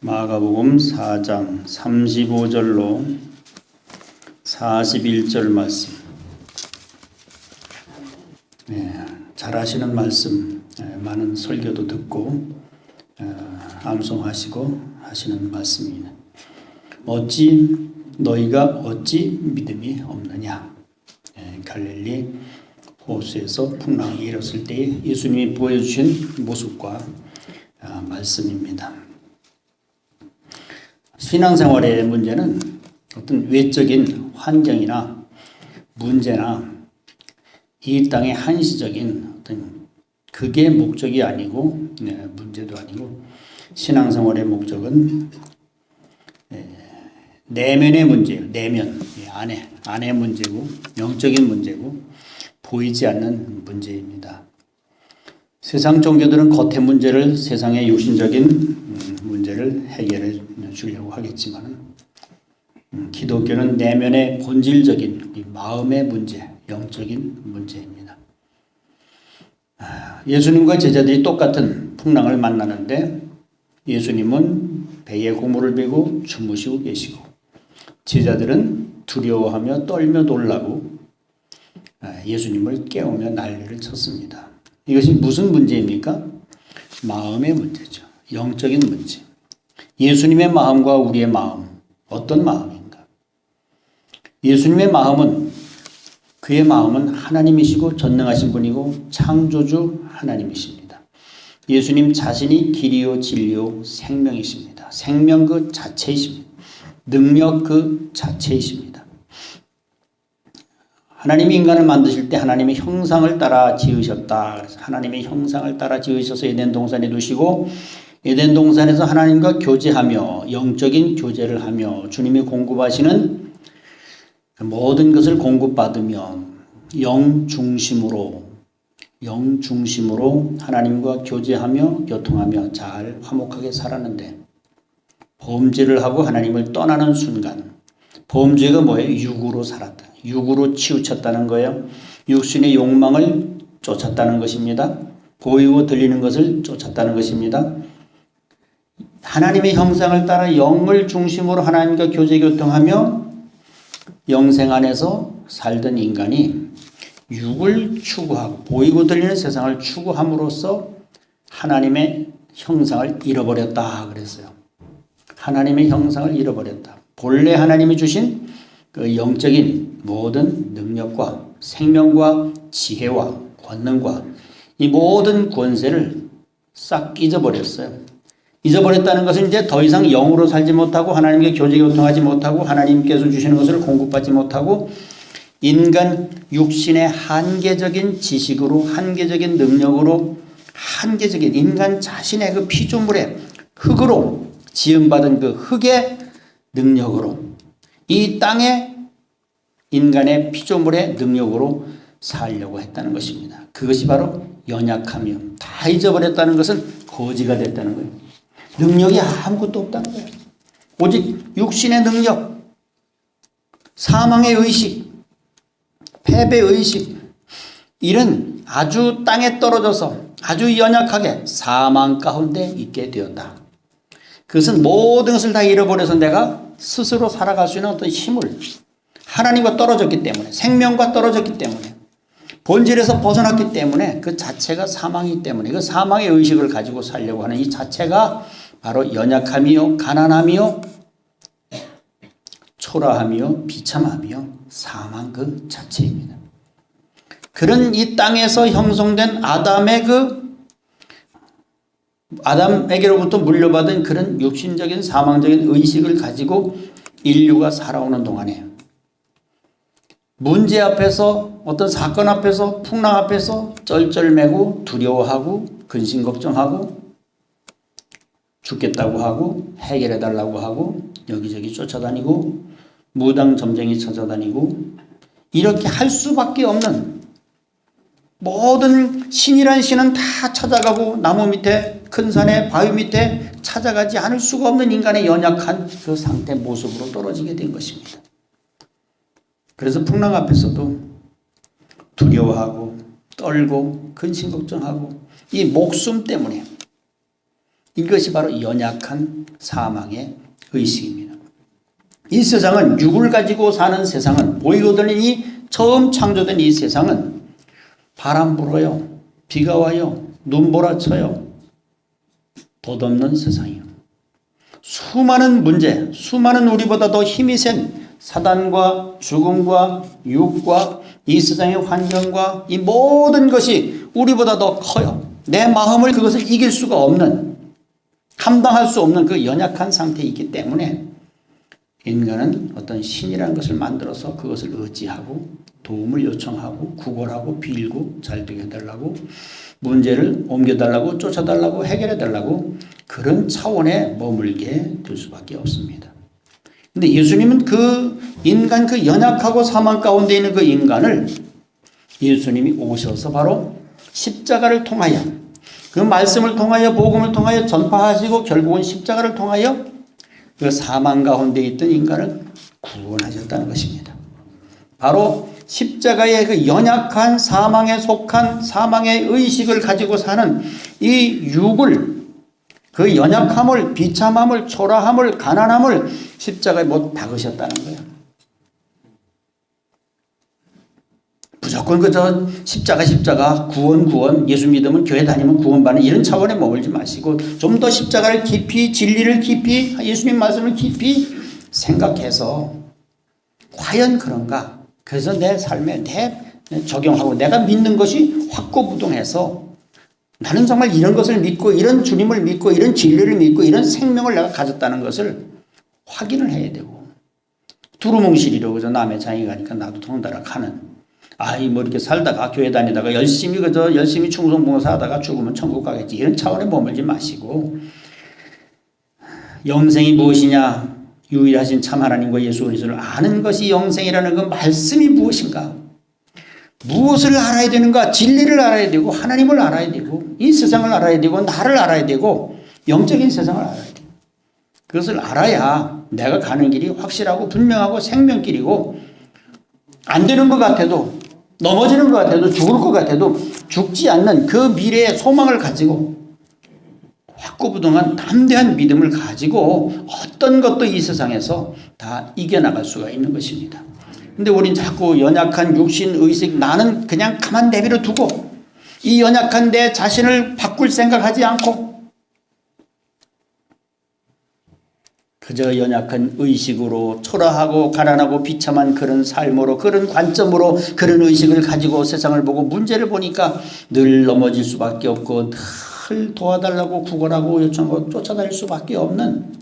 마가복음 4장 35절로 41절 말씀. 잘 하시는 말씀, 많은 설교도 듣고 암송하시고 하시는 말씀입니다. 너희가 어찌 믿음이 없느냐. 갈릴리 호수에서 풍랑이 일었을 때 예수님이 보여주신 모습과 말씀입니다. 신앙생활의 문제는 어떤 외적인 환경이나 문제나 이 땅의 한시적인 어떤 그게 목적이 아니고 문제도 아니고, 신앙생활의 목적은 내면의 문제예요. 내면, 안의 문제고, 영적인 문제고, 보이지 않는 문제입니다. 세상 종교들은 겉의 문제를, 세상의 육신적인 문제를 해결해 주려고 하겠지만, 기독교는 내면의 본질적인 마음의 문제, 영적인 문제입니다. 예수님과 제자들이 똑같은 풍랑을 만나는데, 예수님은 배에 고무를 베고 주무시고 계시고, 제자들은 두려워하며 떨며 놀라고 예수님을 깨우며 난리를 쳤습니다. 이것이 무슨 문제입니까? 마음의 문제죠. 영적인 문제. 예수님의 마음과 우리의 마음, 어떤 마음인가? 예수님의 마음은, 그의 마음은 하나님이시고 전능하신 분이고 창조주 하나님이십니다. 예수님 자신이 길이요 진리요 생명이십니다. 생명 그 자체이십니다. 능력 그 자체이십니다. 하나님이 인간을 만드실 때 하나님의 형상을 따라 지으셨다. 그래서 하나님의 형상을 따라 지으셔서 에덴 동산에 두시고, 에덴 동산에서 하나님과 교제하며 영적인 교제를 하며 주님이 공급하시는 모든 것을 공급받으며 영 중심으로 하나님과 교제하며 교통하며 잘 화목하게 살았는데, 범죄를 하고 하나님을 떠나는 순간, 범죄가 뭐예요? 육으로 살았다. 육으로 치우쳤다는 거예요. 육신의 욕망을 쫓았다는 것입니다. 보이고 들리는 것을 쫓았다는 것입니다. 하나님의 형상을 따라 영을 중심으로 하나님과 교제 교통하며 영생 안에서 살던 인간이 육을 추구하고 보이고 들리는 세상을 추구함으로써 하나님의 형상을 잃어버렸다 그랬어요. 하나님의 형상을 잃어버렸다. 본래 하나님이 주신 그 영적인 모든 능력과 생명과 지혜와 권능과 이 모든 권세를 싹 잊어버렸어요. 잊어버렸다는 것은 이제 더 이상 영으로 살지 못하고 하나님께 교제 교통하지 못하고 하나님께서 주시는 것을 공급받지 못하고 인간 육신의 한계적인 지식으로, 한계적인 능력으로, 한계적인 인간 자신의 그 피조물의 흙으로 지음받은 그 흙의 능력으로, 이 땅의 인간의 피조물의 능력으로 살려고 했다는 것입니다. 그것이 바로 연약하며 다 잊어버렸다는 것은 거지가 됐다는 거예요. 능력이 아무것도 없다는 거예요. 오직 육신의 능력, 사망의 의식, 패배의식, 이런 아주 땅에 떨어져서 아주 연약하게 사망 가운데 있게 되었다. 그것은 모든 것을 다 잃어버려서 내가 스스로 살아갈 수 있는 어떤 힘을, 하나님과 떨어졌기 때문에, 생명과 떨어졌기 때문에, 본질에서 벗어났기 때문에, 그 자체가 사망이기 때문에 그 사망의 의식을 가지고 살려고 하는 이 자체가 바로 연약함이요, 가난함이요, 초라함이요, 비참함이요, 사망 그 자체입니다. 그런 이 땅에서 형성된 아담에게로부터 물려받은 그런 육신적인 사망적인 의식을 가지고 인류가 살아오는 동안에 문제 앞에서, 어떤 사건 앞에서, 풍랑 앞에서 쩔쩔매고 두려워하고 근심 걱정하고 죽겠다고 하고 해결해달라고 하고 여기저기 쫓아다니고 무당 점쟁이 찾아다니고 이렇게 할 수밖에 없는, 모든 신이란 신은 다 찾아가고 나무 밑에, 큰 산에, 바위 밑에 찾아가지 않을 수가 없는 인간의 연약한 그 상태 모습으로 떨어지게 된 것입니다. 그래서 풍랑 앞에서도 두려워하고 떨고 근심 걱정하고 이 목숨 때문에, 이것이 바로 연약한 사망의 의식입니다. 이 세상은 육을 가지고 사는 세상은 보이고 들리니 처음 창조된 이 세상은 바람 불어요. 비가 와요. 눈보라 쳐요. 돛없는 세상이요. 수많은 문제, 수많은 우리보다 더 힘이 센 사단과 죽음과 육과 이 세상의 환경과 이 모든 것이 우리보다 더 커요. 내 마음을 그것을 이길 수가 없는, 감당할 수 없는 그 연약한 상태에 있기 때문에 인간은 어떤 신이라는 것을 만들어서 그것을 의지하고 도움을 요청하고 구걸하고 빌고 잘 되게 해달라고 문제를 옮겨달라고 쫓아달라고 해결해달라고 그런 차원에 머물게 될 수밖에 없습니다. 근데 예수님은 그 인간 그 연약하고 사망 가운데 있는 그 인간을 예수님이 오셔서 바로 십자가를 통하여 그 말씀을 통하여 복음을 통하여 전파하시고 결국은 십자가를 통하여 그 사망 가운데 있던 인간을 구원하셨다는 것입니다. 바로 십자가의 그 연약한 사망에 속한 사망의 의식을 가지고 사는 이 육을 그 연약함을 비참함을 초라함을 가난함을 십자가에 못 박으셨다는 거예요. 무조건 그저 십자가 구원 예수 믿으면 교회 다니면 구원받는 이런 차원에 머물지 마시고 좀 더 십자가를 깊이 진리를 깊이 예수님 말씀을 깊이 생각해서 과연 그런가? 그래서 내 삶에 적용하고 내가 믿는 것이 확고부동해서 나는 정말 이런 것을 믿고 이런 주님을 믿고 이런 진리를 믿고 이런 생명을 내가 가졌다는 것을 확인을 해야 되고 두루뭉실이로 그저 남의 장에 가니까 나도 덩달아 가는 뭐 이렇게 살다가 교회 다니다가 열심히 충성봉사하다가 죽으면 천국 가겠지 이런 차원에 머물지 마시고 영생이 무엇이냐 유일하신 참 하나님과 예수 그리스도를 아는 것이 영생이라는 그 말씀이 무엇인가 무엇을 알아야 되는가 진리를 알아야 되고 하나님을 알아야 되고 이 세상을 알아야 되고 나를 알아야 되고 영적인 세상을 알아야 되고 그것을 알아야 내가 가는 길이 확실하고 분명하고 생명길이고 안 되는 것 같아도 넘어지는 것 같아도 죽을 것 같아도 죽지 않는 그 미래의 소망을 가지고 확고부동한 담대한 믿음을 가지고 어떤 것도 이 세상에서 다 이겨나갈 수가 있는 것입니다. 근데 우린 자꾸 연약한 육신의식 나는 그냥 가만 내버려 두고 이 연약한 내 자신을 바꿀 생각하지 않고 그저 연약한 의식으로 초라하고 가난하고 비참한 그런 삶으로 그런 관점으로 그런 의식을 가지고 세상을 보고 문제를 보니까 늘 넘어질 수밖에 없고 늘 도와달라고 구걸하고 요청하고 쫓아다닐 수밖에 없는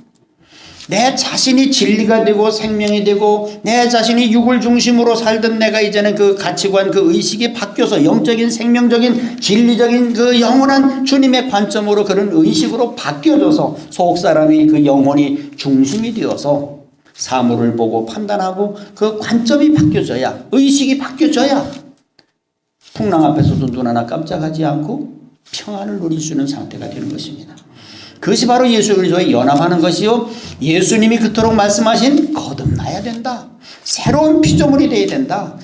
내 자신이 진리가 되고 생명이 되고 내 자신이 육을 중심으로 살던 내가 이제는 그 가치관 그 의식이 바뀌어서 영적인 생명적인 진리적인 그 영원한 주님의 관점으로 그런 의식으로 바뀌어져서 속사람이 그 영혼이 중심이 되어서 사물을 보고 판단하고 그 관점이 바뀌어져야 의식이 바뀌어져야 풍랑 앞에서도 눈 하나 깜짝하지 않고 평안을 누릴 수 있는 상태가 되는 것입니다. 그것이 바로 예수 그리스도의 연합하는 것이요 예수님이 그토록 말씀하신 거듭나야 된다. 새로운 피조물이 되어야 된다.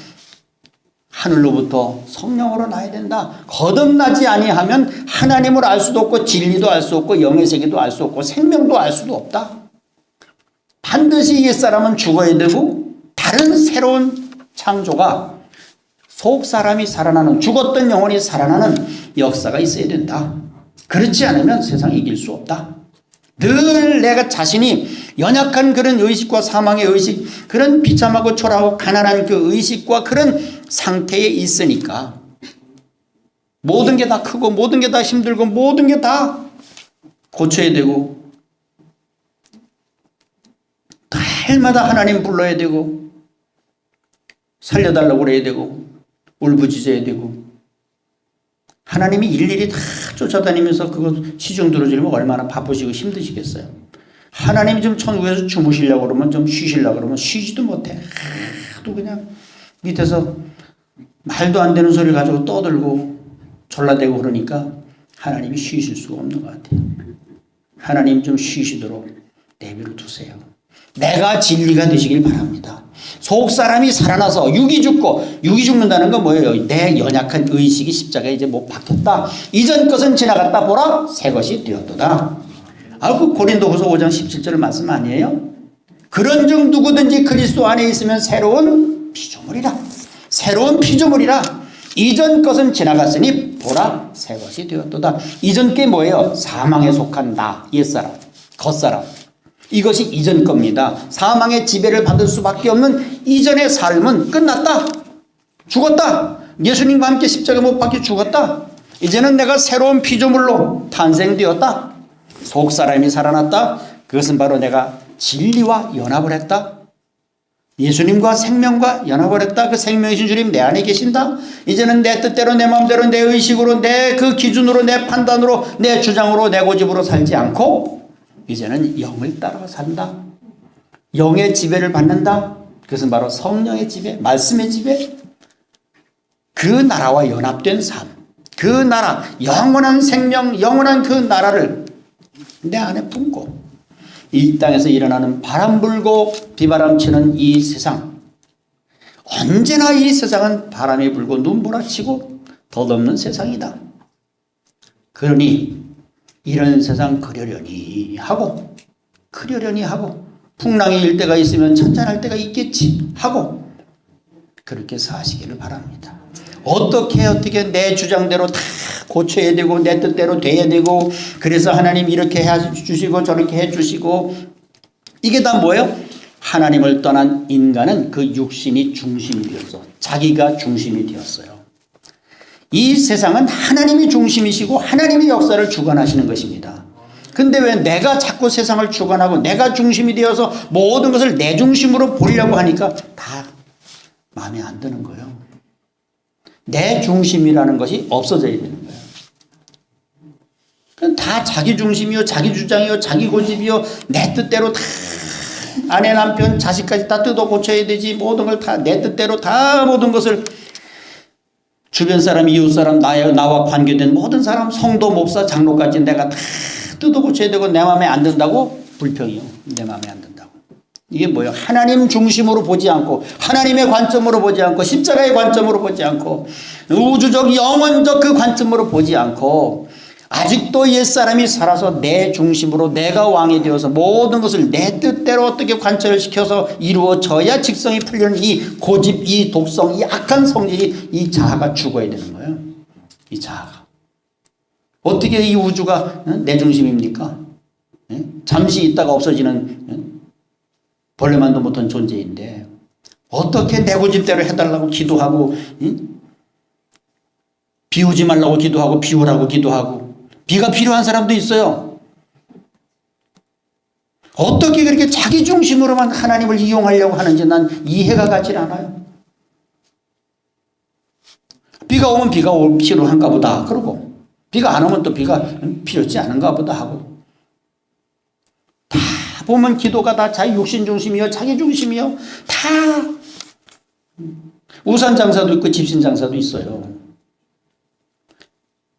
하늘로부터 성령으로 나야 된다. 거듭나지 아니하면 하나님을 알 수도 없고 진리도 알 수 없고 영의 세계도 알 수 없고 생명도 알 수도 없다. 반드시 옛사람은 죽어야 되고 다른 새로운 창조가 속사람이 살아나는 죽었던 영혼이 살아나는 역사가 있어야 된다. 그렇지 않으면 세상에 이길 수 없다. 늘 내가 자신이 연약한 그런 의식과 사망의 의식 그런 비참하고 초라하고 가난한 그 의식과 그런 상태에 있으니까 모든 게 다 크고 모든 게 다 힘들고 모든 게 다 고쳐야 되고 날마다 하나님 불러야 되고 살려달라고 그래야 되고 울부짖어야 되고 하나님이 일일이 다 쫓아다니면서 그거 시중 들어주려면 얼마나 바쁘시고 힘드시겠어요. 하나님이 좀 천국에서 주무시려고 그러면 좀 쉬시려고 그러면 쉬지도 못해. 하도 그냥 밑에서 말도 안 되는 소리를 가지고 떠들고 졸라대고 그러니까 하나님이 쉬실 수가 없는 것 같아요. 하나님 좀 쉬시도록 내버려 두세요. 내가 진리가 되시길 바랍니다. 속사람이 살아나서 육이 죽고 육이 죽는다는 건 뭐예요? 내 연약한 의식이 십자가에 이제 못 박혔다. 이전 것은 지나갔다 보라 새 것이 되었도다. 그 고린도후서 5장 17절 말씀 아니에요? 그런즉 누구든지 그리스도 안에 있으면 새로운 피조물이라. 새로운 피조물이라. 이전 것은 지나갔으니 보라 새 것이 되었도다. 이전 게 뭐예요? 사망에 속한 나, 옛사람, 겉사람. 이것이 이전 겁니다. 사망의 지배를 받을 수밖에 없는 이전의 삶은 끝났다. 죽었다. 예수님과 함께 십자가 못 박혀 죽었다. 이제는 내가 새로운 피조물로 탄생되었다. 속사람이 살아났다. 그것은 바로 내가 진리와 연합을 했다. 예수님과 생명과 연합을 했다. 그 생명이신 주님 내 안에 계신다. 이제는 내 뜻대로 내 마음대로 내 의식으로 내 그 기준으로 내 판단으로 내 주장으로 내 고집으로 살지 않고 이제는 영을 따라 산다. 영의 지배를 받는다. 그것은 바로 성령의 지배, 말씀의 지배. 그 나라와 연합된 삶, 그 나라, 영원한 생명, 영원한 그 나라를 내 안에 품고 이 땅에서 일어나는 바람 불고 비바람 치는 이 세상, 언제나 이 세상은 바람이 불고 눈보라치고 덧없는 세상이다. 그러니 이런 세상 그려려니 하고 풍랑이 일 때가 있으면 천천할 때가 있겠지 하고 그렇게 사시기를 바랍니다. 어떻게 내 주장대로 다 고쳐야 되고 내 뜻대로 돼야 되고 그래서 하나님 이렇게 해주시고 저렇게 해주시고 이게 다 뭐예요? 하나님을 떠난 인간은 그 육신이 중심이 되어서 자기가 중심이 되었어요. 이 세상은 하나님이 중심이시고 하나님이 역사를 주관하시는 것입니다. 근데 왜 내가 자꾸 세상을 주관하고 내가 중심이 되어서 모든 것을 내 중심으로 보려고 하니까 다 마음에 안 드는 거예요. 내 중심이라는 것이 없어져야 되는 거예요. 다 자기 중심이요, 자기 주장이요, 자기 고집이요, 내 뜻대로 다 아내, 남편, 자식까지 다 뜯어 고쳐야 되지. 모든 걸 다 내 뜻대로 다 모든 것을 주변 사람, 이웃 사람, 나와 관계된 모든 사람, 성도, 목사, 장로까지 내가 다 뜯어 고쳐야 되고 내 마음에 안 든다고 불평이요. 내 마음에 안 든다고. 이게 뭐예요? 하나님 중심으로 보지 않고 하나님의 관점으로 보지 않고 십자가의 관점으로 보지 않고 우주적 영원적 그 관점으로 보지 않고 아직도 옛사람이 살아서 내 중심으로 내가 왕이 되어서 모든 것을 내 뜻대로 어떻게 관철을 시켜서 이루어져야 직성이 풀리는 이 고집, 이 독성, 이 악한 성질이 이 자아가 죽어야 되는 거예요. 이 자아가. 어떻게 이 우주가 내 중심입니까? 잠시 있다가 없어지는 벌레만도 못한 존재인데 어떻게 내 고집대로 해달라고 기도하고 비우지 말라고 기도하고 비우라고 기도하고 비가 필요한 사람도 있어요. 어떻게 그렇게 자기 중심으로만 하나님을 이용하려고 하는지 난 이해가 가지 않아요. 비가 오면 비가 필요한가 보다 그러고 비가 안 오면 또 비가 필요하지 않은가 보다 하고 다 보면 기도가 다 자기 육신 중심이요 자기 중심이요 다 우산 장사도 있고 집신 장사도 있어요.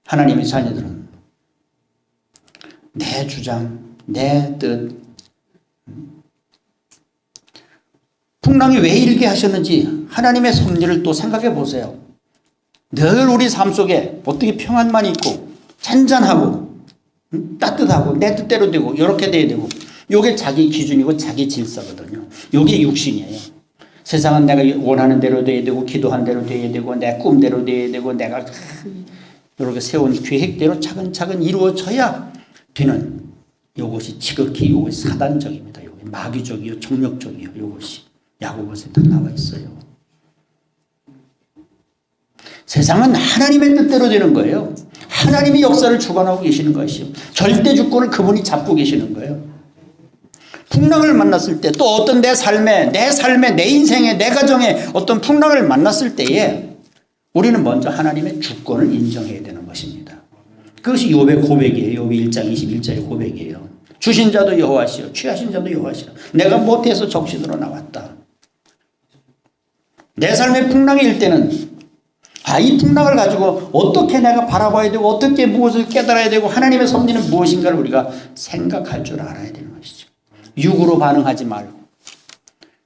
하나님의 자녀들은 내 주장, 내 뜻. 풍랑이 왜 일게 하셨는지 하나님의 섭리를 또 생각해 보세요. 늘 우리 삶 속에 어떻게 평안만 있고 잔잔하고 따뜻하고 내 뜻대로 되고 이렇게 돼야 되고 이게 자기 기준이고 자기 질서거든요. 이게 육신이에요. 세상은 내가 원하는 대로 돼야 되고 기도한 대로 돼야 되고 내 꿈대로 돼야 되고 내가 이렇게 세운 계획대로 차근차근 이루어져야 되는 이것이 지극히 이것이 사단적입니다. 이것이 마귀적이요 정력적이요 이것이 야고보서에 다 나와 있어요. 세상은 하나님의 뜻대로 되는 거예요. 하나님이 역사를 주관하고 계시는 것이요. 절대 주권을 그분이 잡고 계시는 거예요. 풍랑을 만났을 때 또 어떤 내 삶에 내 인생에 내 가정에 어떤 풍랑을 만났을 때에 우리는 먼저 하나님의 주권을 인정해야 되는 것입니다. 그것이 욥의 고백이에요. 욥이 1장 21절의 고백이에요. 주신 자도 여호와시요 취하신 자도 여호와시라. 내가 못해서 적신으로 나왔다. 내 삶의 풍랑일 때는 이 풍랑을 가지고 어떻게 내가 바라봐야 되고 어떻게 무엇을 깨달아야 되고 하나님의 섭리는 무엇인가를 우리가 생각할 줄 알아야 되는 것이죠. 육으로 반응하지 말고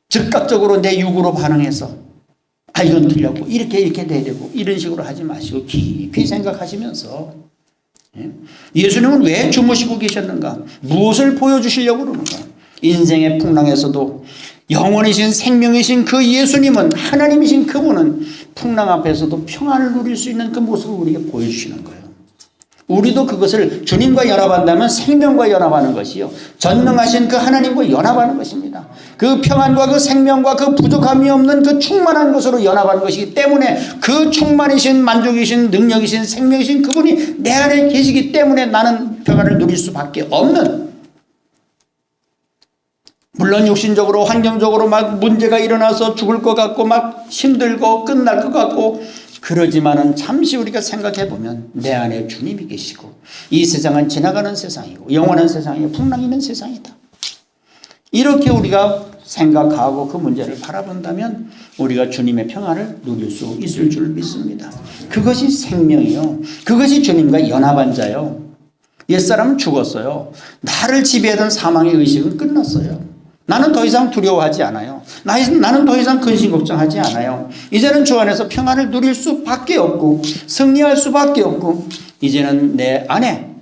즉각적으로 내 육으로 반응해서 이건 틀렸고 이렇게 돼야 되고 이런 식으로 하지 마시고 깊이 생각하시면서 예수님은 왜 주무시고 계셨는가? 무엇을 보여주시려고 그러는가? 인생의 풍랑에서도 영원이신 생명이신 그 예수님은, 하나님이신 그분은 풍랑 앞에서도 평안을 누릴 수 있는 그 모습을 우리에게 보여주시는 거예요. 우리도 그것을 주님과 연합한다면 생명과 연합하는 것이요, 전능하신 그 하나님과 연합하는 것입니다. 그 평안과 그 생명과 그 부족함이 없는 그 충만한 것으로 연합하는 것이기 때문에, 그 충만이신 만족이신 능력이신 생명이신 그분이 내 안에 계시기 때문에 나는 평안을 누릴 수밖에 없는, 물론 육신적으로 환경적으로 막 문제가 일어나서 죽을 것 같고 막 힘들고 끝날 것 같고 그러지만은 잠시 우리가 생각해 보면 내 안에 주님이 계시고 이 세상은 지나가는 세상이고 영원한 세상이고 풍랑이 있는 세상이다. 이렇게 우리가 생각하고 그 문제를 바라본다면 우리가 주님의 평안을 누릴 수 있을 줄 믿습니다. 그것이 생명이요, 그것이 주님과 연합한 자요. 옛사람은 죽었어요. 나를 지배하던 사망의 의식은 끝났어요. 나는 더 이상 두려워하지 않아요. 나는 더 이상 근심 걱정하지 않아요. 이제는 주 안에서 평안을 누릴 수밖에 없고 승리할 수밖에 없고, 이제는 내 안에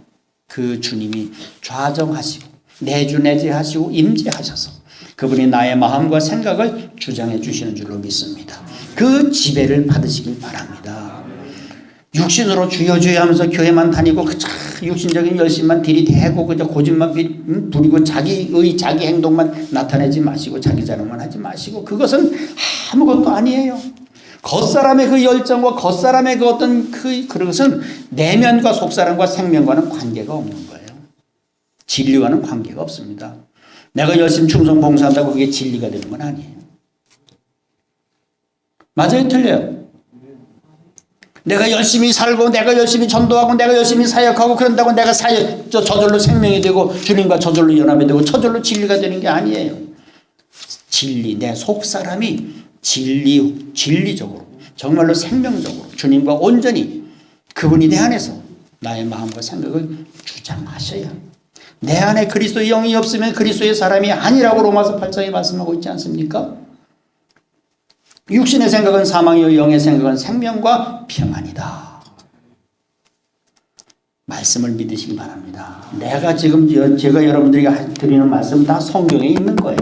그 주님이 좌정하시고 내주내재하시고 임재하셔서 그분이 나의 마음과 생각을 주장해 주시는 줄로 믿습니다. 그 지배를 받으시길 바랍니다. 육신으로 주여 주여 하면서 교회만 다니고 육신적인 열심만 들이대고 그저 고집만 부리고 자기의 자기 행동만 나타내지 마시고 자기 자랑만 하지 마시고, 그것은 아무것도 아니에요. 겉사람의 그 열정과 겉사람의 그 어떤 그것은 내면과 속사람과 생명과는 관계가 없는 거예요. 진리와는 관계가 없습니다. 내가 열심히 충성 봉사한다고 그게 진리가 되는 건 아니에요. 맞아요, 틀려요? 내가 열심히 살고 내가 열심히 전도하고 내가 열심히 사역하고 그런다고 내가 저절로 생명이 되고 주님과 저절로 연합이 되고 저절로 진리가 되는 게 아니에요. 진리, 내 속사람이 진리적으로 정말로 생명적으로 주님과 온전히 그분이 내 안에서 나의 마음과 생각을 주장하셔야, 내 안에 그리스도의 영이 없으면 그리스도의 사람이 아니라고 로마서 8장에 말씀하고 있지 않습니까? 육신의 생각은 사망이요 영의 생각은 생명과 평안이다. 말씀을 믿으시기 바랍니다. 내가 지금 제가 여러분들에게 드리는 말씀 다 성경에 있는 거예요.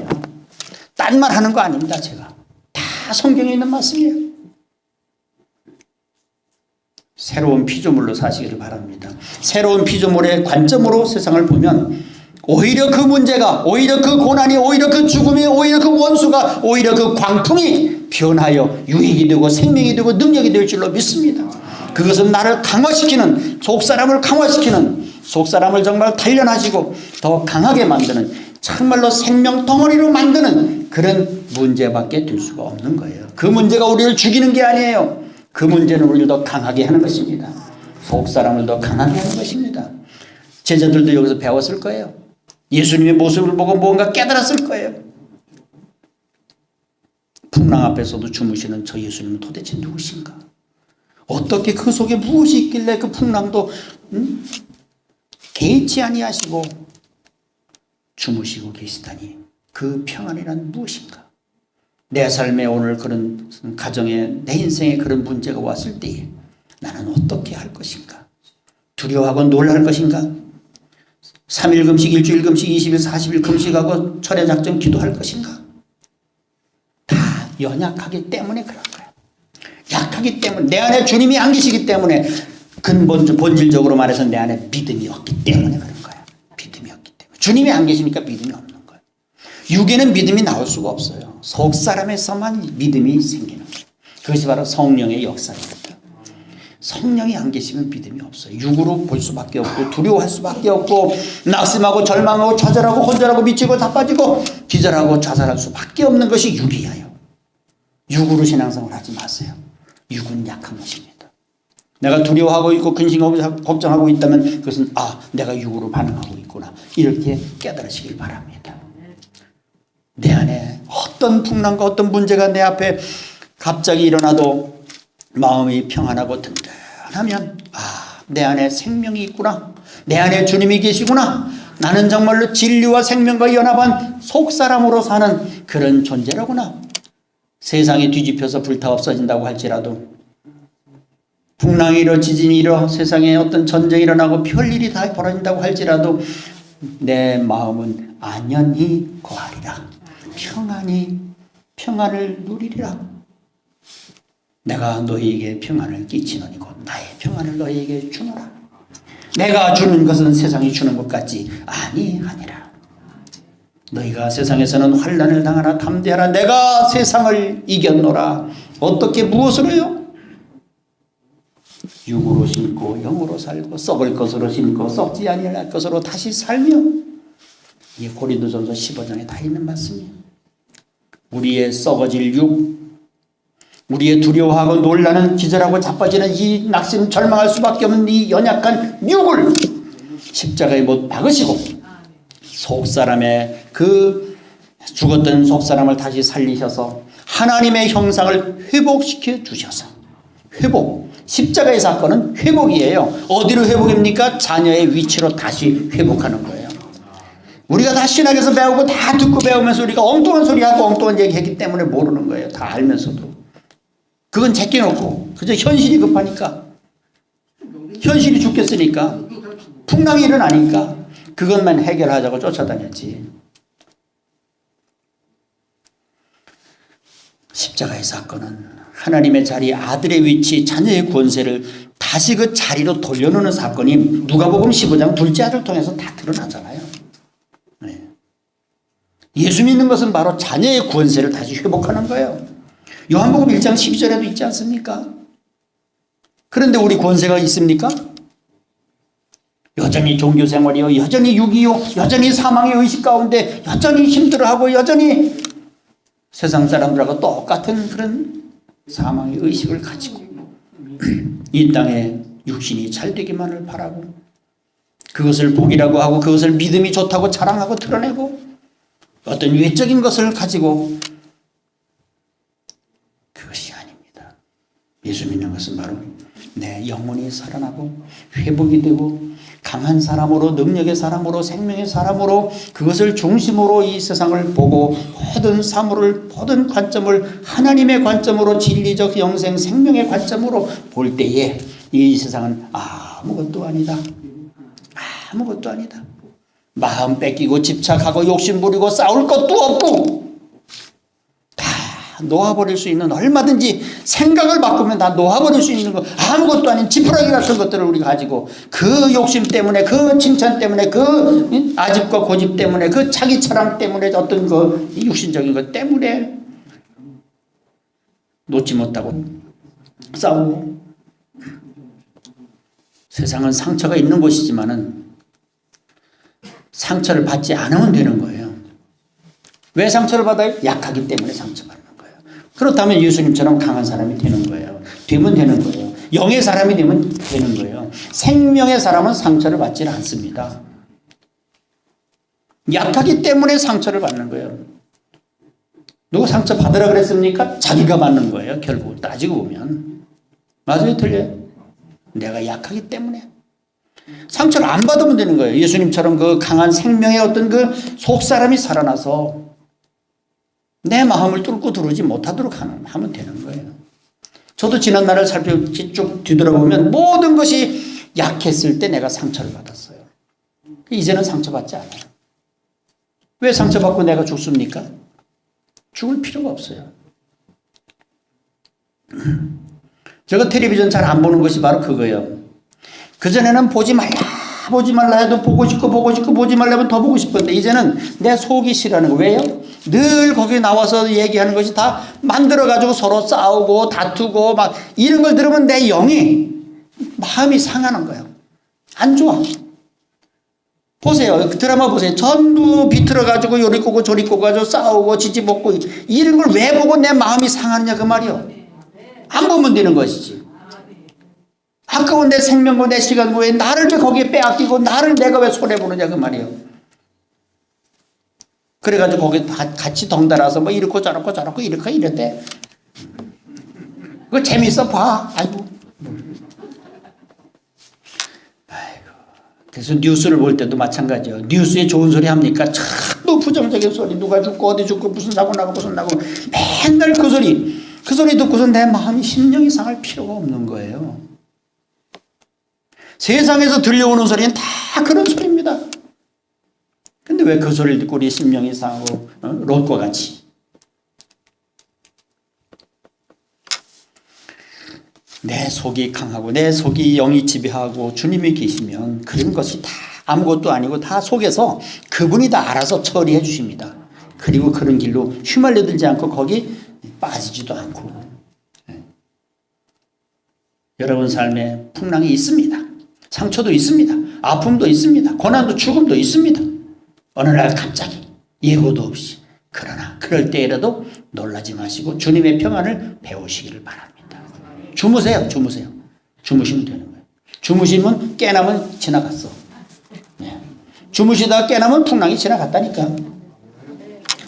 딴 말 하는 거 아닙니다. 제가 다 성경에 있는 말씀이에요. 새로운 피조물로 사시기를 바랍니다. 새로운 피조물의 관점으로 세상을 보면 오히려 그 문제가, 오히려 그 고난이, 오히려 그 죽음이, 오히려 그 원수가, 오히려 그 광풍이 변하여 유익이 되고 생명이 되고 능력이 될 줄로 믿습니다. 그것은 나를 강화시키는, 속사람을 강화시키는, 속사람을 정말 단련하시고 더 강하게 만드는, 정말로 생명 덩어리로 만드는 그런 문제밖에 될 수가 없는 거예요. 그 문제가 우리를 죽이는 게 아니에요. 그 문제는 우리를 더 강하게 하는 것입니다. 속사람을 더 강하게 하는 것입니다. 제자들도 여기서 배웠을 거예요. 예수님의 모습을 보고 뭔가 깨달았을 거예요. 풍랑 앞에서도 주무시는 저 예수님은 도대체 누구신가? 어떻게 그 속에 무엇이 있길래 그 풍랑도 개의치 아니하시고 주무시고 계시다니, 그 평안이란 무엇인가? 내 삶에 오늘 그런 가정에 내 인생에 그런 문제가 왔을 때에 나는 어떻게 할 것인가? 두려워하고 놀랄 것인가? 3일 금식, 일주일 금식, 20일, 40일 금식하고 철야작전 기도할 것인가? 다 연약하기 때문에 그런 거야. 약하기 때문에, 내 안에 주님이 안 계시기 때문에, 본질적으로 말해서 내 안에 믿음이 없기 때문에 그런 거야. 믿음이 없기 때문에. 주님이 안 계시니까 믿음이 없는 거야. 육에는 믿음이 나올 수가 없어요. 속사람에서만 믿음이 생기는 거예요. 그것이 바로 성령의 역사입니다. 성령이 안 계시면 믿음이 없어요. 육으로 볼 수밖에 없고 두려워할 수밖에 없고 낙심하고 절망하고 좌절하고 혼절하고 미치고 자빠지고 기절하고 자살할 수밖에 없는 것이 육이에요. 육으로 신앙생활 하지 마세요. 육은 약한 것입니다. 내가 두려워하고 있고 근심하고 걱정하고 있다면 그것은 내가 육으로 반응하고 있구나, 이렇게 깨달으시길 바랍니다. 내 안에 어떤 풍랑과 어떤 문제가 내 앞에 갑자기 일어나도 마음이 평안하고 든든하면 내 안에 생명이 있구나, 내 안에 주님이 계시구나, 나는 정말로 진리와 생명과 연합한 속사람으로 사는 그런 존재라구나. 세상이 뒤집혀서 불타 없어진다고 할지라도 풍랑이 일어 지진이 일어 세상에 어떤 전쟁이 일어나고 별일이 다 벌어진다고 할지라도 내 마음은 안연히 거하리라. 평안을 누리리라. 내가 너희에게 평안을 끼치노니 곧 나의 평안을 너희에게 주노라. 내가 주는 것은 세상이 주는 것 같지 아니하니라. 너희가 세상에서는 환난을 당하나 담대하라. 내가 세상을 이겼노라. 어떻게 무엇으로요? 육으로 심고 영으로 살고 썩을 것으로 심고 썩지 아니할 것으로 다시 살며. 이게 고린도전서 15장에 다 있는 말씀이에요. 우리의 썩어질 육, 우리의 두려워하고 놀라는 기절하고 자빠지는 이 낙심 절망할 수밖에 없는 이 연약한 육을 십자가에 못 박으시고 속사람의 그 죽었던 속사람을 다시 살리셔서 하나님의 형상을 회복시켜 주셔서 회복. 십자가의 사건은 회복이에요. 어디로 회복입니까? 자녀의 위치로 다시 회복하는 거예요. 우리가 다 신학에서 배우고 다 듣고 배우면서 우리가 엉뚱한 소리하고 엉뚱한 얘기했기 때문에 모르는 거예요. 다 알면서도. 그건 제껴놓고 그저 현실이 급하니까, 현실이 죽겠으니까, 풍랑이 일어나니까 그것만 해결하자고 쫓아다녔지. 십자가의 사건은 하나님의 자리, 아들의 위치, 자녀의 권세를 다시 그 자리로 돌려놓는 사건이 누가복음 15장 둘째 아들 통해서 다 드러나잖아요. 네. 예수 믿는 것은 바로 자녀의 권세를 다시 회복하는 거예요. 요한복음 1장 12절에도 있지 않습니까? 그런데 우리 권세가 있습니까? 여전히 종교생활이요, 여전히 육이요, 여전히 사망의 의식 가운데 여전히 힘들어하고 여전히 세상 사람들하고 똑같은 그런 사망의 의식을 가지고 이 땅에 육신이 잘 되기만을 바라고 그것을 복이라고 하고 그것을 믿음이 좋다고 자랑하고 드러내고 어떤 외적인 것을 가지고, 그것이 아닙니다. 예수 믿는 것은 바로 내 영혼이 살아나고 회복이 되고 강한 사람으로, 능력의 사람으로, 생명의 사람으로, 그것을 중심으로 이 세상을 보고 모든 사물을, 모든 관점을 하나님의 관점으로, 진리적 영생 생명의 관점으로 볼 때에 이 세상은 아무것도 아니다. 아무것도 아니다. 마음 뺏기고 집착하고 욕심 부리고 싸울 것도 없고 다 놓아버릴 수 있는, 얼마든지 생각을 바꾸면 다 놓아버릴 수 있는 거, 아무것도 아닌 지푸라기 같은 것들을 우리가 가지고 그 욕심 때문에, 그 칭찬 때문에, 그 아집과 고집 때문에, 그 자기 자랑 때문에, 어떤 그 육신적인 것 때문에 놓지 못하고 싸우고. 세상은 상처가 있는 곳이지만은 상처를 받지 않으면 되는 거예요. 왜 상처를 받아요? 약하기 때문에 상처받는 거예요. 그렇다면 예수님처럼 강한 사람이 되는 거예요. 되면 되는 거예요. 영의 사람이 되면 되는 거예요. 생명의 사람은 상처를 받지 않습니다. 약하기 때문에 상처를 받는 거예요. 누구 상처 받으라 그랬습니까? 자기가 받는 거예요. 결국 따지고 보면. 맞아요? 틀려요? 내가 약하기 때문에. 상처를 안 받으면 되는 거예요. 예수님처럼 그 강한 생명의 어떤 그 속사람이 살아나서 내 마음을 뚫고 들어오지 못하도록 하면 되는 거예요. 저도 지난 날을 쭉 뒤돌아보면 모든 것이 약했을 때 내가 상처를 받았어요. 이제는 상처받지 않아요. 왜 상처받고 내가 죽습니까? 죽을 필요가 없어요. 제가 텔레비전 잘 안 보는 것이 바로 그거예요. 그전에는 보지 말라 해도 보고 싶고 보지 말라면 더 보고 싶었는데 이제는 내 속이 싫어하는 거. 왜요? 늘 거기 나와서 얘기하는 것이 다 만들어가지고 서로 싸우고 다투고 막 이런 걸 들으면 내 영이, 마음이 상하는 거예요. 안 좋아. 보세요. 드라마 보세요. 전부 비틀어가지고 요리 꼬고 저리 꼬고 가지고 싸우고 지지볶고 이런 걸 왜 보고 내 마음이 상하느냐 그 말이요. 안 보면 되는 것이지. 아까운 내 생명과 내 시간과 왜 나를 왜 거기에 빼앗기고 나를 내가 왜 손해보느냐 그 말이에요. 그래가지고 거기 같이 덩달아서 뭐 이렇고 저렇고 이랬대. 그거 재밌어 봐. 아이고. 그래서 뉴스를 볼 때도 마찬가지예요. 뉴스에 좋은 소리 합니까? 자꾸 부정적인 소리, 누가 죽고 어디 죽고 무슨 사고 나고 맨날 그 소리 듣고서 내 마음이 심령이 상할 필요가 없는 거예요. 세상에서 들려오는 소리는 다 그런 소리입니다. 근데 왜 그 소리를 듣고 우리 심령이 상하고 롯과 같이 내 속이 강하고 내 속이 영이 지배하고 주님이 계시면 그런 것이 다 아무것도 아니고 다 속에서 그분이 다 알아서 처리해 주십니다. 그리고 그런 길로 휘말려들지 않고 거기 빠지지도 않고. 여러분 삶에 풍랑이 있습니다. 상처도 있습니다. 아픔도 있습니다. 고난도 죽음도 있습니다. 어느 날 갑자기 예고도 없이. 그러나 그럴 때라도 놀라지 마시고 주님의 평안을 배우시기를 바랍니다. 주무세요. 주무시면 되는 거예요. 주무시면 깨나면 지나갔어. 주무시다가 깨나면 풍랑이 지나갔다니까.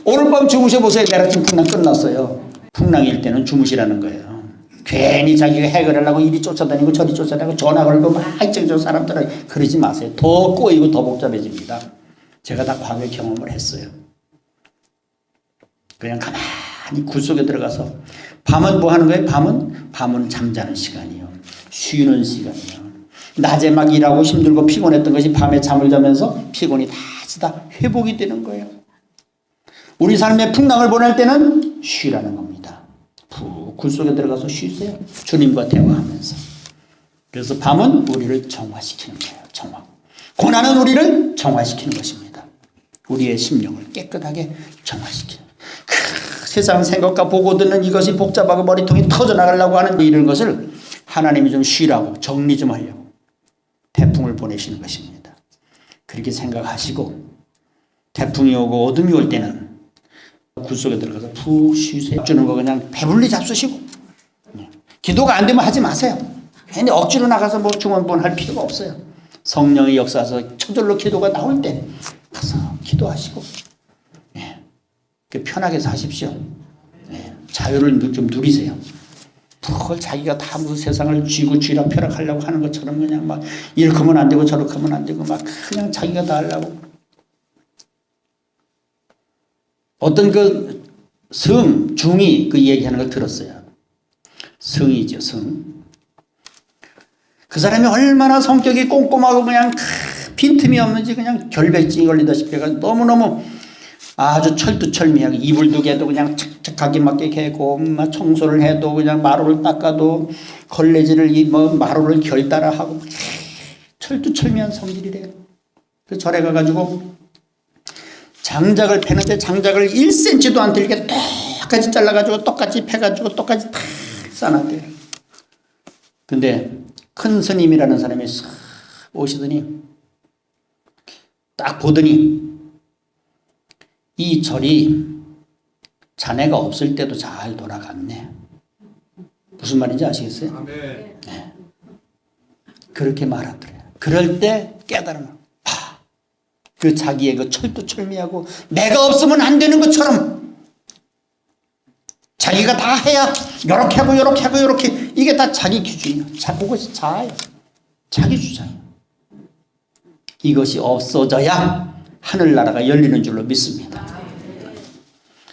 오늘 밤 주무셔보세요. 내일 아침 풍랑 끝났어요. 풍랑일 때는 주무시라는 거예요. 괜히 자기가 해결하려고 이리 쫓아다니고 저리 쫓아다니고 전화 걸고 막 이쪽저쪽 사람들은 그러지 마세요. 더 꼬이고 더 복잡해집니다. 제가 다 과거에 경험을 했어요. 그냥 가만히 굴 속에 들어가서 밤은 뭐 하는 거예요? 밤은 잠자는 시간이요. 쉬는 시간이요. 낮에 막 일하고 힘들고 피곤했던 것이 밤에 잠을 자면서 피곤이 다시 다 회복이 되는 거예요. 우리 삶의 풍랑을 보낼 때는 쉬라는 겁니다. 푹 굴 속에 들어가서 쉬세요. 주님과 대화하면서. 그래서 밤은 우리를 정화시키는 거예요. 정화. 고난은 우리를 정화시키는 것입니다. 우리의 심령을 깨끗하게 정화시키는. 세상 생각과 보고 듣는 이것이 복잡하고 머리통이 터져나가려고 하는 이런 것을 하나님이 좀 쉬라고 정리 좀 하려고 태풍을 보내시는 것입니다. 그렇게 생각하시고 태풍이 오고 어둠이 올 때는 굴 속에 들어가서 푹 쉬세요. 주는 거 그냥 배불리 잡수시고 기도가 안 되면 하지 마세요. 괜히 억지로 나가서 뭐 중원본 할 필요가 없어요. 성령의 역사에서 저절로 기도가 나올 때 가서 기도하시고 편하게 사십시오. 자유를 좀 누리세요. 그걸 자기가 다 무슨 세상을 쥐고 쥐락 펴락하려고 하는 것처럼 그냥 막 이렇게 하면 안 되고 저렇게 하면 안 되고 막 그냥 자기가 다 하려고. 어떤 그 중이 그 얘기하는 걸 들었어요. 성이죠, 성. 그 사람이 얼마나 성격이 꼼꼼하고 그냥 빈틈이 없는지 그냥 결백증이 걸리다시피 해가 너무너무 아주 철두철미하게 이불도 개도 그냥 착착하게 맞게 개고 청소를 해도 그냥 마루를 닦아도 걸레질을 마루를 결따라 하고 철두철미한 성질이래요. 그래서 절에 가가지고 장작을 패는데 장작을 1cm도 안 들게 똑같이 잘라가지고 똑같이 패가지고 똑같이 다 싸놨대요. 근데 큰 스님이라는 사람이 싹 오시더니 딱 보더니 이 절이 자네가 없을 때도 잘 돌아갔네. 무슨 말인지 아시겠어요? 네. 그렇게 말하더래요. 그럴 때 깨달음을 그 자기의 그 철두철미하고 내가 없으면 안 되는 것처럼 자기가 다 해야 요렇게 하고 요렇게 하고 요렇게 이게 다 자기 기준이에요. 그것이 자아예요. 자기 주장이에요. 이것이 없어져야 하늘나라가 열리는 줄로 믿습니다.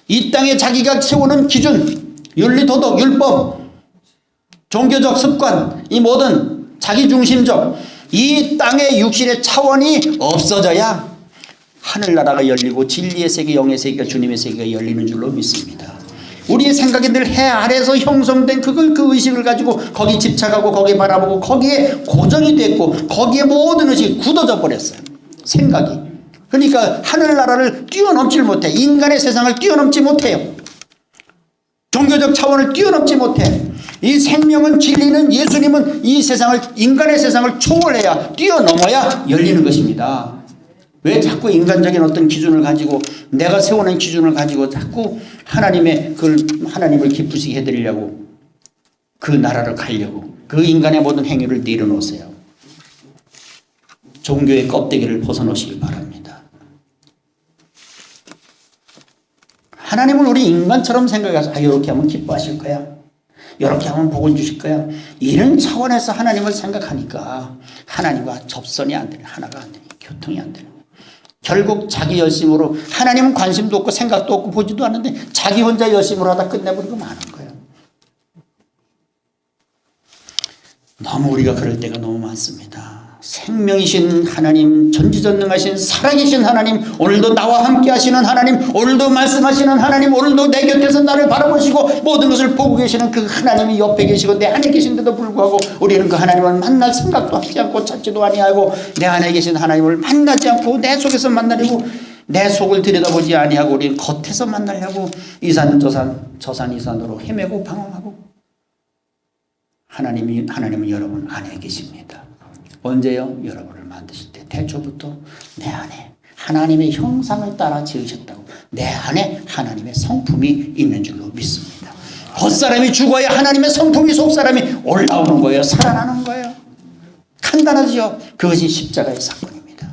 이 땅에 자기가 세우는 기준, 윤리, 도덕, 율법, 종교적 습관, 이 모든 자기중심적 이 땅의 육신의 차원이 없어져야 하늘나라가 열리고 진리의 세계, 영의 세계가 주님의 세계가 열리는 줄로 믿습니다. 우리의 생각이 늘 해 아래에서 형성된 그 의식을 가지고 거기 집착하고 거기에 바라보고 거기에 고정이 됐고 거기에 모든 의식이 굳어져 버렸어요. 생각이. 그러니까 하늘나라를 뛰어넘지 못해. 인간의 세상을 뛰어넘지 못해요. 종교적 차원을 뛰어넘지 못해. 이 생명은 진리는 예수님은 이 세상을 인간의 세상을 초월해야 뛰어넘어야 열리는 것입니다. 왜 자꾸 인간적인 어떤 기준을 가지고 내가 세우는 기준을 가지고 자꾸 하나님을 기쁘시게 해드리려고 그 나라를 가려고 그 인간의 모든 행위를 내려놓으세요. 종교의 껍데기를 벗어놓으시길 바랍니다. 하나님은 우리 인간처럼 생각해서 이렇게 하면 기뻐하실 거야. 이렇게 하면 복을 주실 거야. 이런 차원에서 하나님을 생각하니까 하나님과 접선이 안 되는, 하나가 안 되는, 교통이 안 되는 거야. 결국 자기 열심으로 하나님은 관심도 없고 생각도 없고 보지도 않는데 자기 혼자 열심으로 하다 끝내버리고 마는 거예요. 너무 우리가 그럴 때가 너무 많습니다. 생명이신 하나님, 전지전능하신 살아계신 하나님, 오늘도 나와 함께 하시는 하나님, 오늘도 말씀하시는 하나님, 오늘도 내 곁에서 나를 바라보시고 모든 것을 보고 계시는 그 하나님이 옆에 계시고 내 안에 계신데도 불구하고 우리는 그 하나님을 만날 생각도 하지 않고 찾지도 아니하고 내 안에 계신 하나님을 만나지 않고 내 속에서 만나려고 내 속을 들여다보지 아니하고 우리는 겉에서 만나려고 이산 저산 이 산으로 헤매고 방황하고 하나님은 여러분 안에 계십니다. 언제요? 여러분을 만드실 때 태초부터 내 안에 하나님의 형상을 따라 지으셨다고 내 안에 하나님의 성품이 있는 줄로 믿습니다. 겉사람이 죽어야 하나님의 성품이 속사람이 올라오는 거예요. 살아나는 거예요. 간단하지요. 그것이 십자가의 사건입니다.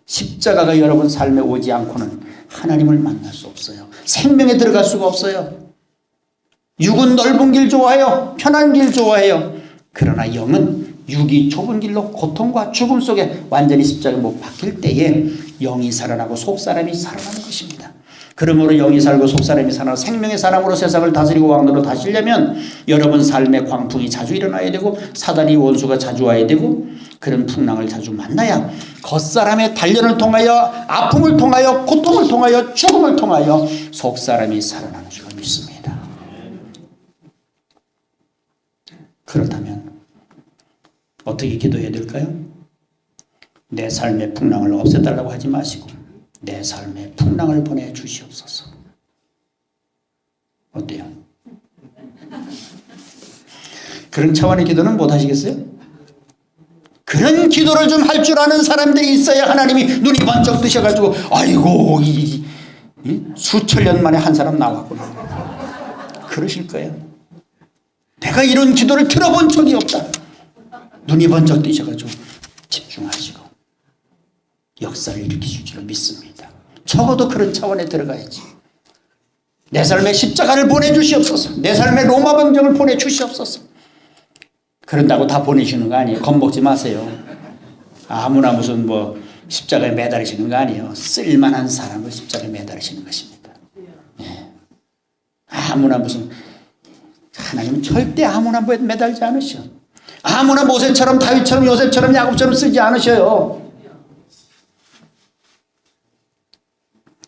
십자가가 여러분 삶에 오지 않고는 하나님을 만날 수 없어요. 생명에 들어갈 수가 없어요. 육은 넓은 길 좋아해요. 편한 길 좋아해요. 그러나 영은 육이 좁은 길로 고통과 죽음 속에 완전히 십자가에 못 박힐 때에 영이 살아나고 속사람이 살아나는 것입니다. 그러므로 영이 살고 속사람이 살아나 생명의 사람으로 세상을 다스리고 왕노로 다시려면 여러분 삶의 광풍이 자주 일어나야 되고 사단이 원수가 자주 와야 되고 그런 풍랑을 자주 만나야 겉사람의 단련을 통하여 아픔을 통하여 고통을 통하여 죽음을 통하여 속사람이 살아나는 줄 믿습니다. 그렇다면 어떻게 기도해야 될까요? 내 삶의 풍랑을 없애달라고 하지 마시고 내 삶에 풍랑을 보내주시옵소서. 어때요? 그런 차원의 기도는 못 하시겠어요? 그런 기도를 좀 할 줄 아는 사람들이 있어야 하나님이 눈이 번쩍 뜨셔가지고 아이고 수천 년 만에 한 사람 나왔구나 그러실 거예요. 내가 이런 기도를 들어본 적이 없다. 눈이 번쩍 뜨셔가지고 집중하시고 역사를 일으키실 줄 믿습니다. 적어도 그런 차원에 들어가야지. 내 삶에 십자가를 보내주시옵소서. 내 삶에 로마 병정을 보내주시옵소서. 그런다고 다 보내시는 거 아니에요. 겁먹지 마세요. 아무나 무슨 십자가에 매달리시는 거 아니에요. 쓸만한 사람을 십자가에 매달리시는 것입니다. 네. 아무나 무슨 하나님은 절대 아무나 매달지 않으셔. 아무나 모세처럼 다윗처럼 요셉처럼 야곱처럼 쓰지 않으셔요.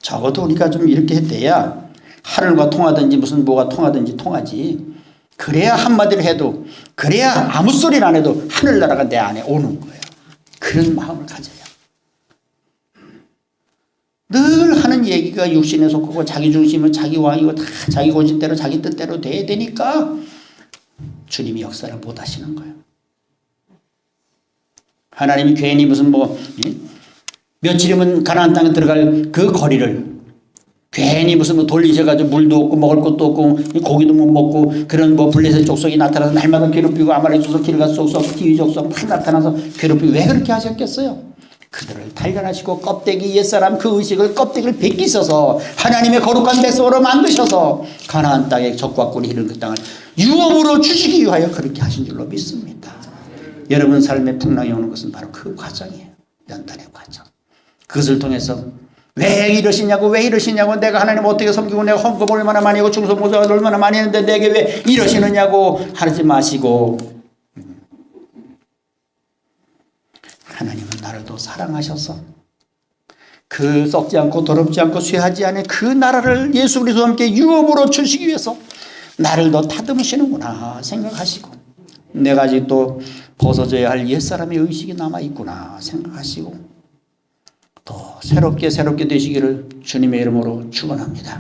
적어도 우리가 좀 이렇게 했대야 하늘과 통하든지 무슨 뭐가 통하든지 통하지. 그래야 한마디를 해도 그래야 아무 소리를 안 해도 하늘나라가 내 안에 오는 거예요. 그런 마음을 가져야. 늘 하는 얘기가 육신에 속하고 자기 중심은 자기 왕이고 다 자기 고집대로 자기 뜻대로 돼야 되니까 주님이 역사를 못 하시는 거예요. 하나님이 괜히 무슨 며칠이면 가나안 땅에 들어갈 그 거리를 괜히 무슨 돌리셔가지고 물도 없고 먹을 것도 없고 고기도 못 먹고 그런 블레셋 족속이 나타나서 날마다 괴롭히고 아말렉 족속 길갓 족속 디위 족속 막 나타나서 괴롭히고 왜 그렇게 하셨겠어요? 그들을 단련하시고 껍데기 옛사람 그 의식을 껍데기를 벗기셔서 하나님의 거룩한 백성으로 만드셔서 가나안 땅에 적과 꿀이 흐르는 그 땅을 유업으로 주시기 위하여 그렇게 하신 줄로 믿습니다. 여러분 삶에 풍랑이 오는 것은 바로 그 과정이에요. 연단의 과정. 그것을 통해서 왜 이러시냐고 내가 하나님 어떻게 섬기고 내가 헌금 얼마나 많이 하고 중소모자 얼마나 많이 했는데 내게 왜 이러시느냐고 하지 마시고 하나님은 나를 더 사랑하셔서 그 썩지 않고 더럽지 않고 쇠하지 않은 그 나라를 예수 그리스도와 함께 유업으로 주시기 위해서 나를 더 다듬으시는구나 생각하시고 내가 아직도 벗어져야 할 옛사람의 의식이 남아있구나 생각하시고 더 새롭게 되시기를 주님의 이름으로 축원합니다.